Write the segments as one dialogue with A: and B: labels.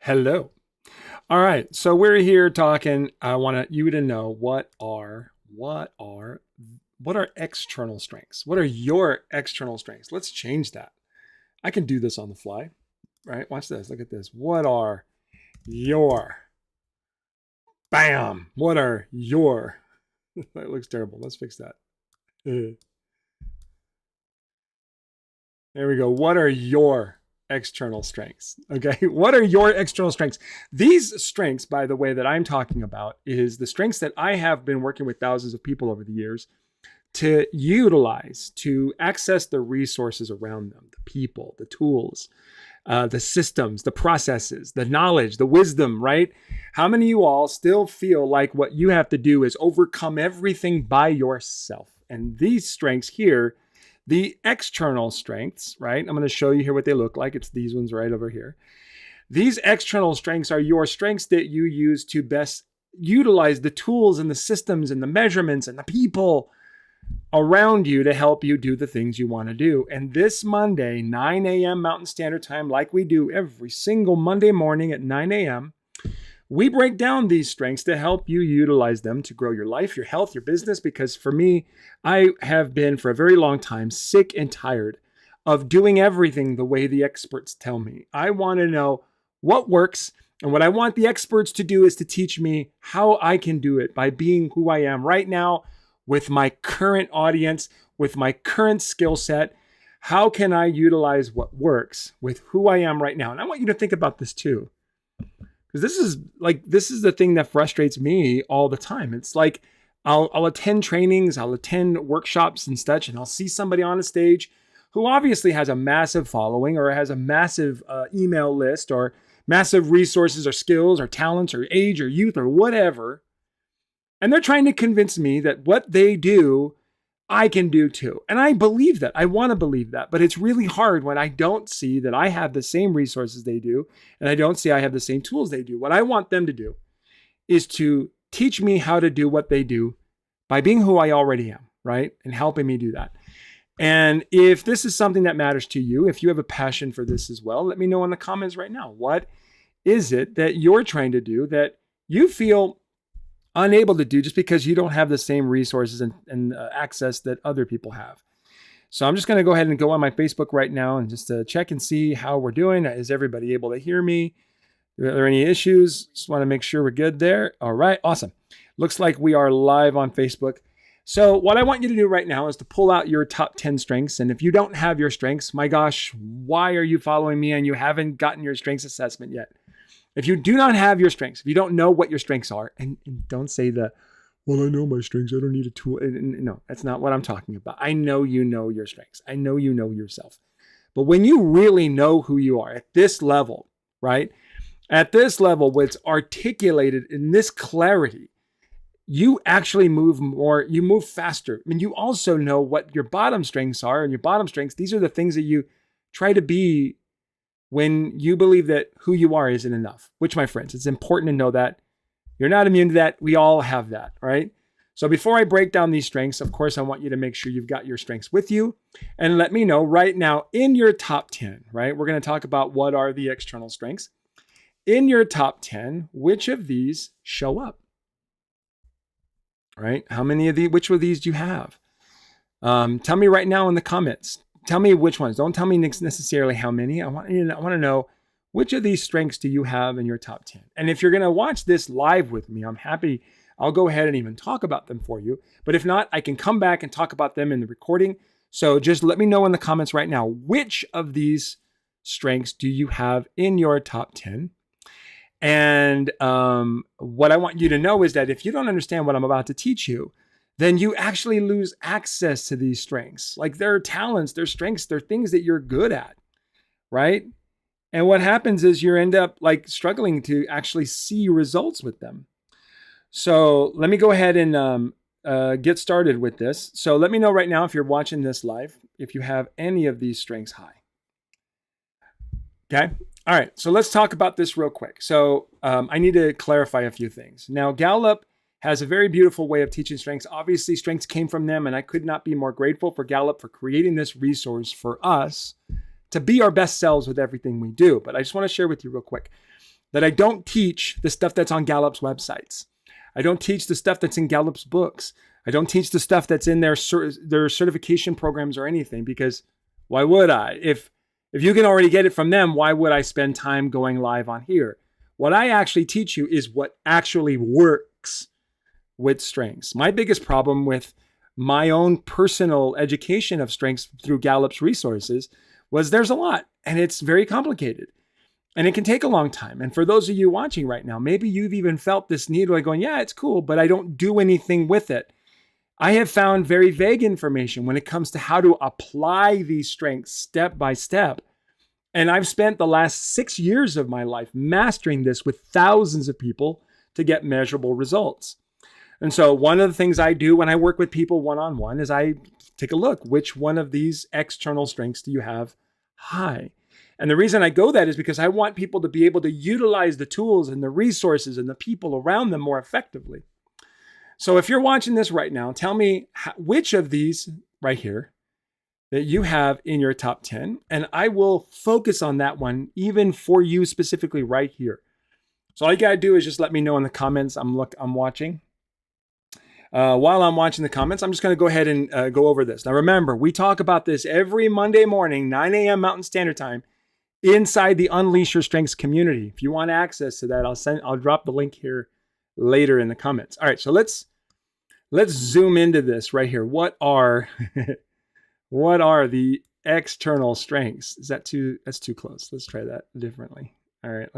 A: Hello. All right. So we're here talking. I want you to know what are external strengths? What are your external strengths? Let's change that. I can do this on the fly, right? Watch this. Look at this. What are your bam? What are your that looks terrible. Let's fix that. There we go. What are your external strengths? Okay. What are your external strengths? These strengths, by the way, that I'm talking about is the strengths that I have been working with thousands of people over the years to utilize, to access the resources around them, the people, the tools, the systems, the processes, the knowledge, the wisdom, right? How many of you all still feel like what you have to do is overcome everything by yourself? And these strengths here, the external strengths, right? I'm going to show you here what they look like. It's these ones right over here. These external strengths are your strengths that you use to best utilize the tools and the systems and the measurements and the people around you to help you do the things you want to do. And this Monday, 9 a.m. Mountain Standard Time, like we do every single Monday morning at 9 a.m., we break down these strengths to help you utilize them to grow your life, your health, your business. Because for me, I have been for a very long time sick and tired of doing everything the way the experts tell me. I want to know what works. And what I want the experts to do is to teach me how I can do it by being who I am right now with my current audience, with my current skill set. How can I utilize what works with who I am right now? And I want you to think about this too. Because this is the thing that frustrates me all the time. It's like I'll attend trainings, I'll attend workshops and such, and I'll see somebody on a stage who obviously has a massive following or has a massive email list or massive resources or skills or talents or age or youth or whatever. And they're trying to convince me that what they do, I can do too. And I believe that. I want to believe that. But it's really hard when I don't see that I have the same resources they do and I don't see I have the same tools they do. What I want them to do is to teach me how to do what they do by being who I already am, right? And helping me do that. And if this is something that matters to you, if you have a passion for this as well, let me know in the comments right now. What is it that you're trying to do that you feel unable to do just because you don't have the same resources and access that other people have? So I'm just going to go ahead and go on my Facebook right now and just check and see how we're doing. Is everybody able to hear me? Are there any issues? Just want to make sure we're good there. All right, awesome. Looks like we are live on Facebook. So what I want you to do right now is to pull out your top 10 strengths. And if you don't have your strengths, my gosh, why are you following me and you haven't gotten your strengths assessment yet? If you do not have your strengths, if you don't know what your strengths are, and don't say well, I know my strengths, I don't need a tool. No, that's not what I'm talking about. I know you know your strengths. I know you know yourself. But when you really know who you are at this level, right? At this level, where it's articulated in this clarity, you actually move more, you move faster. I mean, you also know what your bottom strengths are, and your bottom strengths, these are the things that you try to be when you believe that who you are isn't enough, which, my friends, it's important to know that you're not immune to that. We all have that, right? So before I break down these strengths, of course, I want you to make sure you've got your strengths with you and let me know right now in your top 10, right? We're going to talk about what are the external strengths. In your top 10, which of these show up, right? How many of these, which of these do you have? Tell me right now in the comments. Tell me which ones. Don't tell me necessarily how many. I want to know which of these strengths do you have in your top 10. And if you're going to watch this live with me, I'm happy. I'll go ahead and even talk about them for you. But if not, I can come back and talk about them in the recording. So just let me know in the comments right now, which of these strengths do you have in your top 10? And what I want you to know is that if you don't understand what I'm about to teach you, then you actually lose access to these strengths. Like they're talents, they're strengths, they're things that you're good at, right? And what happens is you end up like struggling to actually see results with them. So let me go ahead and get started with this. So let me know right now if you're watching this live, if you have any of these strengths high. Okay. All right. So let's talk about this real quick. So I need to clarify a few things. Now, Gallup has a very beautiful way of teaching strengths. Obviously, strengths came from them, and I could not be more grateful for Gallup for creating this resource for us to be our best selves with everything we do. But I just want to share with you real quick. that I don't teach the stuff that's on Gallup's websites. I don't teach the stuff that's in Gallup's books. I don't teach the stuff that's in their certification programs or anything, because why would I? If you can already get it from them, why would I spend time going live on here? What I actually teach you is what actually works with strengths. My biggest problem with my own personal education of strengths through Gallup's resources was there's a lot, and it's very complicated. And it can take a long time. And for those of you watching right now, maybe you've even felt this need like going, yeah, it's cool, but I don't do anything with it. I have found very vague information when it comes to how to apply these strengths step by step. And I've spent the last 6 years of my life mastering this with thousands of people to get measurable results. And so one of the things I do when I work with people one-on-one is I take a look, which one of these external strengths do you have high? And the reason I go that is because I want people to be able to utilize the tools and the resources and the people around them more effectively. So if you're watching this right now, tell me which of these right here that you have in your top 10, and I will focus on that one even for you specifically right here. So all you gotta do is just let me know in the comments. I'm watching. While I'm watching the comments, I'm just gonna go ahead and go over this. Now remember, we talk about this every Monday morning, 9 a.m. Mountain Standard Time, inside the Unleash Your Strengths community. If you want access to that, I'll drop the link here later in the comments. All right, so let's zoom into this right here. What are the external strengths? That's too close. Let's try that differently. All right,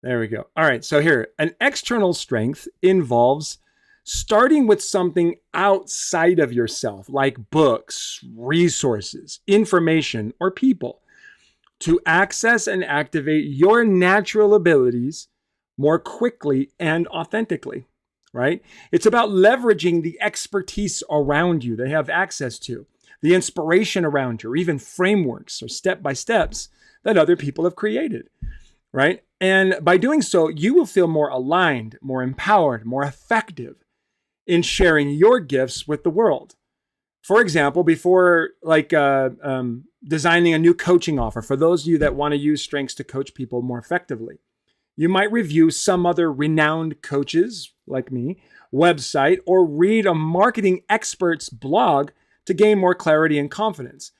A: there we go. All right, so here, an external strength involves starting with something outside of yourself, like books, resources, information, or people, to access and activate your natural abilities more quickly and authentically, right? It's about leveraging the expertise around you they have access to, the inspiration around you, or even frameworks or step-by-steps that other people have created, right? And by doing so, you will feel more aligned, more empowered, more effective in sharing your gifts with the world. For example, before designing a new coaching offer, for those of you that want to use strengths to coach people more effectively, you might review some other renowned coaches like me website, or read a marketing expert's blog to gain more clarity and confidence.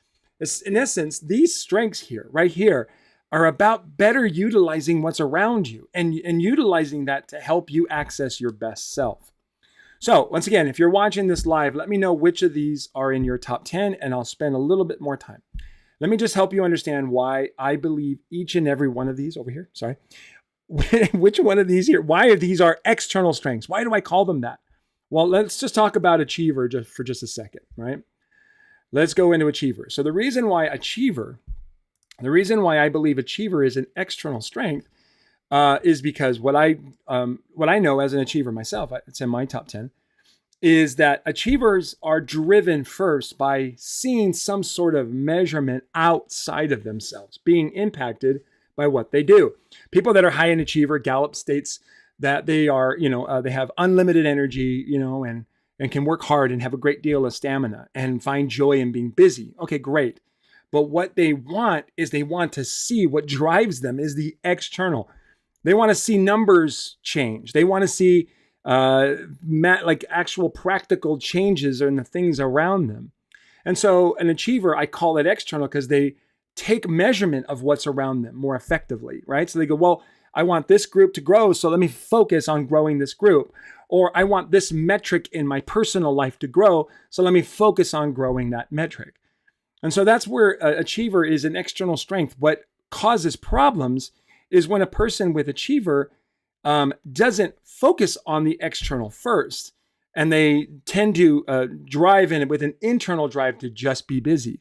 A: In essence, these strengths here, right here, are about better utilizing what's around you and utilizing that to help you access your best self. So once again, if you're watching this live, let me know which of these are in your top 10, and I'll spend a little bit more time. Let me just help you understand why I believe each and every one of these over here, which one of these here, why these are external strengths. Why do I call them that? Well, let's just talk about achiever for just a second, right? Let's go into achiever. So the reason why I believe achiever is an external strength is because what I know as an achiever myself, it's in my top 10, is that achievers are driven first by seeing some sort of measurement outside of themselves, being impacted by what they do. People that are high in achiever, Gallup states that they are, they have unlimited energy, and can work hard and have a great deal of stamina and find joy in being busy. Okay, great. But what they want is they want to see what drives them is the external. They want to see numbers change. They want to see actual practical changes in the things around them. And so an achiever, I call it external because they take measurement of what's around them more effectively, right? So they go, well, I want this group to grow, so let me focus on growing this group. Or I want this metric in my personal life to grow, so let me focus on growing that metric. And so that's where achiever is an external strength. What causes problems is when a person with achiever doesn't focus on the external first, and they tend to drive in with an internal drive to just be busy.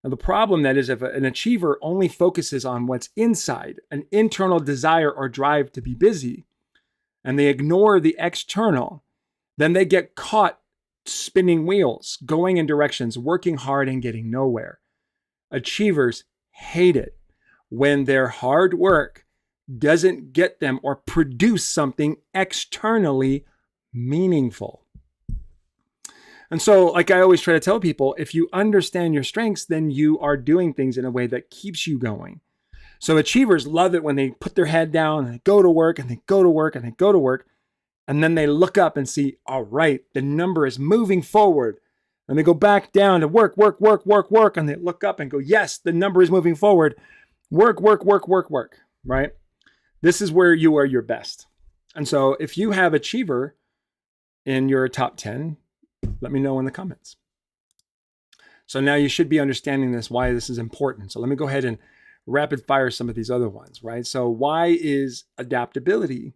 A: Now, the problem that is if an achiever only focuses on what's inside, an internal desire or drive to be busy, and they ignore the external, then they get caught spinning wheels, going in directions, working hard and getting nowhere. Achievers hate it when their hard work doesn't get them or produce something externally meaningful. And so, like I always try to tell people, if you understand your strengths, then you are doing things in a way that keeps you going. So achievers love it when they put their head down and they go to work and they go to work and they go to work. And then they look up and see, all right, the number is moving forward. And they go back down to work, work, work, work, work. And they look up and go, yes, the number is moving forward. Work, work, work, work, work, right? This is where you are your best. And so if you have achiever in your top 10, let me know in the comments. So now you should be understanding this, why this is important. So let me go ahead and rapid fire some of these other ones, right? So why is adaptability,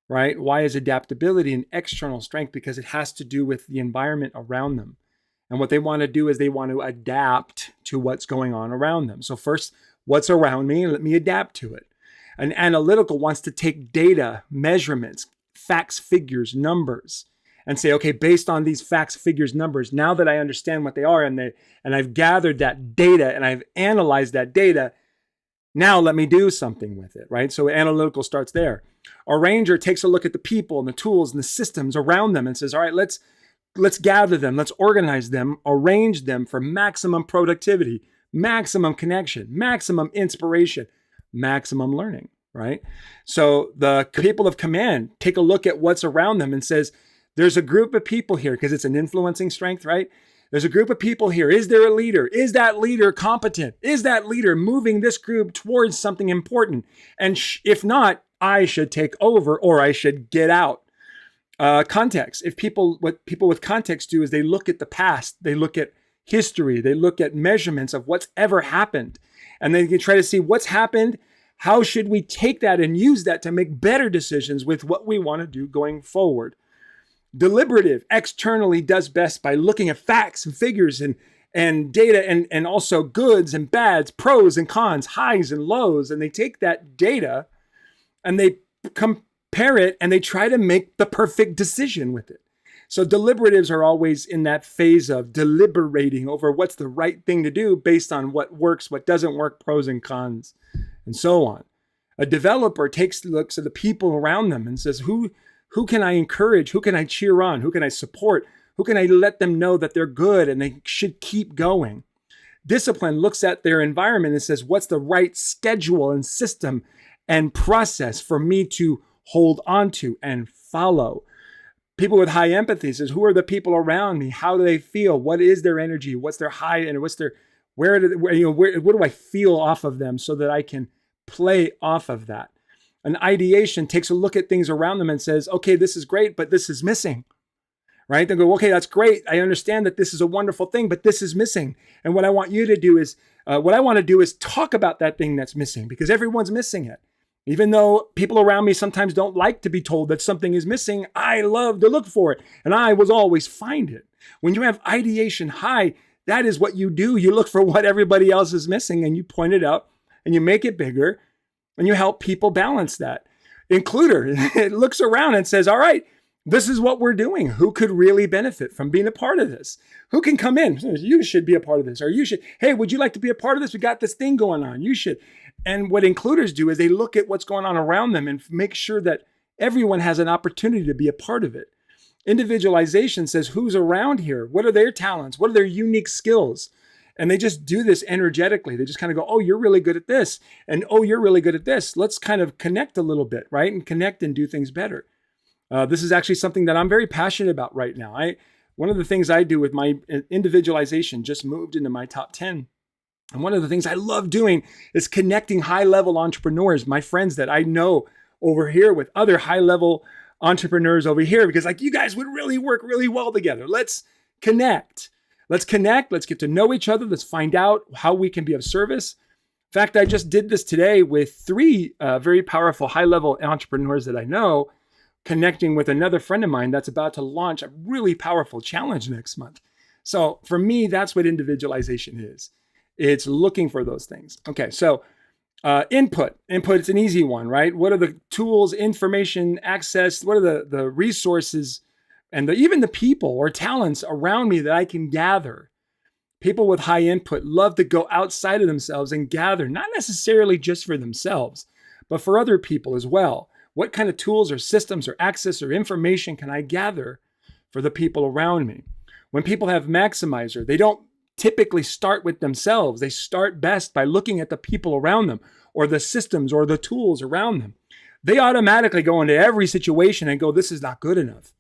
A: right? Why is adaptability an external strength? Because it has to do with the environment around them. And what they want to do is they want to adapt to what's going on around them. So first, what's around me? Let me adapt to it. An analytical wants to take data, measurements, facts, figures, numbers, and say, okay, based on these facts, figures, numbers, now that I understand what they are and I've gathered that data and I've analyzed that data, now let me do something with it, right? So analytical starts there. A ranger takes a look at the people and the tools and the systems around them and says, all right, let's gather them, let's organize them, arrange them for maximum productivity, maximum connection, maximum inspiration, maximum learning, right? So the people of command take a look at what's around them and says, there's a group of people here, because it's an influencing strength, right? There's a group of people here. Is there a leader? Is that leader competent? Is that leader moving this group towards something important? And if not, I should take over or I should get out. Context. What people with context do is they look at the past, they look at history, they look at measurements of what's ever happened, and they can try to see what's happened. How should we take that and use that to make better decisions with what we want to do going forward? Deliberative externally does best by looking at facts and figures and data and also goods and bads, pros and cons, highs and lows. And they take that data and they compare it and they try to make the perfect decision with it. So deliberatives are always in that phase of deliberating over what's the right thing to do based on what works, what doesn't work, pros and cons, and so on. A developer looks at the people around them and says, who can I encourage? Who can I cheer on? Who can I support? Who can I let them know that they're good and they should keep going? Discipline looks at their environment and says, what's the right schedule and system and process for me to hold on to and follow? People with high empathy says, who are the people around me? How do they feel? What is their energy? What's their high and what do I feel off of them so that I can play off of that? An ideation takes a look at things around them and says, okay, this is great, but this is missing, right? They go, okay, that's great. I understand that this is a wonderful thing, but this is missing. And what I want you to do is, talk about that thing that's missing, because everyone's missing it. Even though people around me sometimes don't like to be told that something is missing, I love to look for it. And I will always find it. When you have ideation high, that is what you do. You look for what everybody else is missing and you point it out and you make it bigger. And you help people balance that. Includer, it looks around and says, all right, this is what we're doing. Who could really benefit from being a part of this? Who can come in? You should be a part of this. Or you should, hey, would you like to be a part of this? We got this thing going on. You should. And what includers do is they look at what's going on around them and make sure that everyone has an opportunity to be a part of it. Individualization says, who's around here? What are their talents? What are their unique skills? And they just do this energetically. They just kind of go, oh, you're really good at this. And oh, you're really good at this. Let's kind of connect a little bit, right? And connect and do things better. This is actually something that I'm very passionate about right now. One of the things I do with my individualization just moved into my top 10. And one of the things I love doing is connecting high-level entrepreneurs, my friends that I know over here, with other high-level entrepreneurs over here, because like, you guys would really work really well together. Let's connect. Let's connect. Let's get to know each other. Let's find out how we can be of service. In fact, I just did this today with 3 very powerful high-level entrepreneurs that I know, connecting with another friend of mine that's about to launch a really powerful challenge next month. So for me, that's what individualization is. It's looking for those things. Okay, so input. Input, it's an easy one, right? What are the tools, information, access? What are the resources and even the people or talents around me that I can gather? People with high input love to go outside of themselves and gather, not necessarily just for themselves, but for other people as well. What kind of tools or systems or access or information can I gather for the people around me? When people have maximizer, they don't typically start with themselves. They start best by looking at the people around them. or the systems or the tools around them. They automatically go into every situation and go, this is not good enough.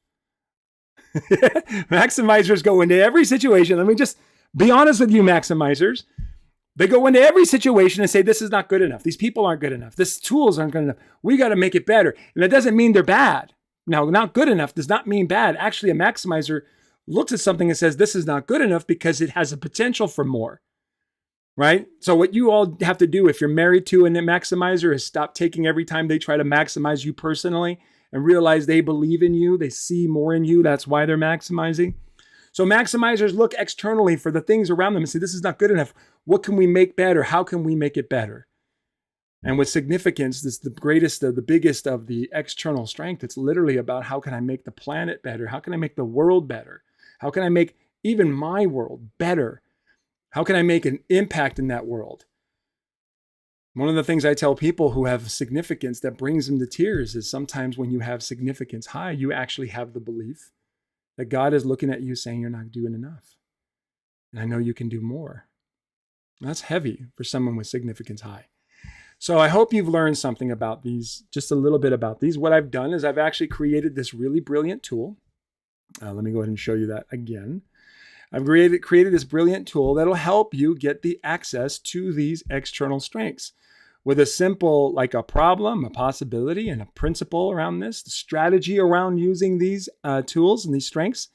A: Maximizers go into every situation. Let me just be honest with you, maximizers. They go into every situation and say, this is not good enough. These people aren't good enough. These tools aren't good enough. We got to make it better. And that doesn't mean they're bad. Now, not good enough does not mean bad. Actually, a maximizer looks at something and says, this is not good enough because it has a potential for more, right? So what you all have to do if you're married to a maximizer is stop taking every time they try to maximize you personally and realize they believe in you. They see more in you. That's why they're maximizing. So maximizers look externally for the things around them and say, this is not good enough. What can we make better? How can we make it better? And with significance, this is the greatest, the biggest of the external strength. It's literally about how can I make the planet better? How can I make the world better? How can I make even my world better? How can I make an impact in that world? One of the things I tell people who have significance that brings them to tears is sometimes when you have significance high, you actually have the belief that God is looking at you saying you're not doing enough. And I know you can do more. That's heavy for someone with significance high. So I hope you've learned something about these, just a little bit about these. What I've done is I've actually created this really brilliant tool. Let me go ahead and show you that again. I've created this brilliant tool that'll help you get the access to these external strengths with a simple, like a problem, a possibility, and a principle around this, the strategy around using these tools and these strengths,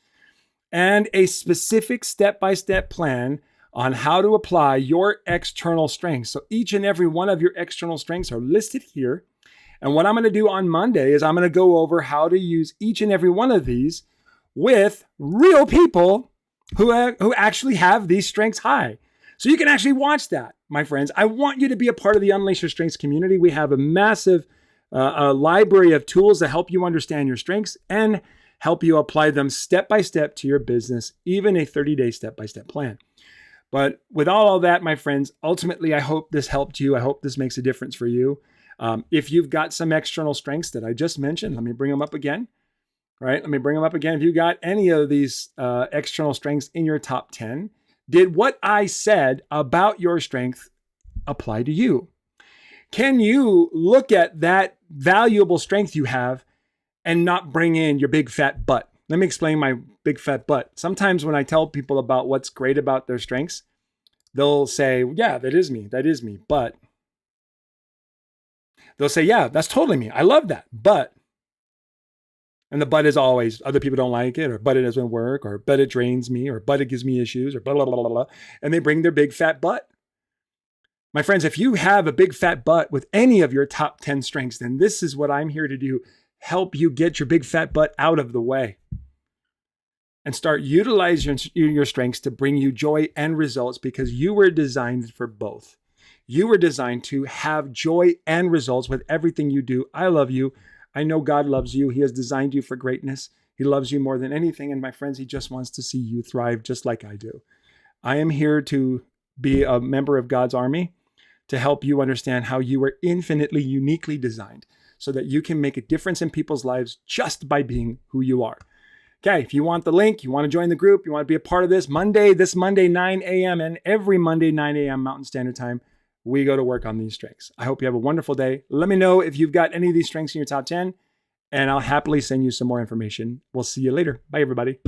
A: and a specific step-by-step plan on how to apply your external strengths. So each and every one of your external strengths are listed here. And what I'm going to do on Monday is I'm going to go over how to use each and every one of these with real people who actually have these strengths high. So you can actually watch that, my friends. I want you to be a part of the Unleash Your Strengths community. We have a massive library of tools to help you understand your strengths and help you apply them step by step to your business, even a 30-day step-by-step plan. But with all of that, my friends, ultimately, I hope this helped you. I hope this makes a difference for you. If you've got some external strengths that I just mentioned, let me bring them up again. All right, let me bring them up again. If you got any of these external strengths in your top 10, did what I said about your strength apply to you? Can you look at that valuable strength you have and not bring in your big fat butt? Let me explain my big fat butt. Sometimes when I tell people about what's great about their strengths, they'll say, yeah, that is me. But they'll say, yeah, that's totally me. I love that. But, and the but is always other people don't like it, or but it doesn't work, or but it drains me, or but it gives me issues, or blah, blah, blah, blah, blah. And they bring their big fat butt. My friends, if you have a big fat butt with any of your top 10 strengths, then this is what I'm here to do. Help you get your big fat butt out of the way and start utilizing your strengths to bring you joy and results, because you were designed for both. You were designed to have joy and results with everything you do. I love you. I know God loves you. He has designed you for greatness. He loves you more than anything. And my friends, he just wants to see you thrive just like I do. I am here to be a member of God's army to help you understand how you were infinitely, uniquely designed so that you can make a difference in people's lives just by being who you are. Okay, if you want the link, you want to join the group, you want to be a part of this Monday, 9 a.m. and every Monday, 9 a.m. Mountain Standard Time, we go to work on these strengths. I hope you have a wonderful day. Let me know if you've got any of these strengths in your top 10, and I'll happily send you some more information. We'll see you later. Bye, everybody.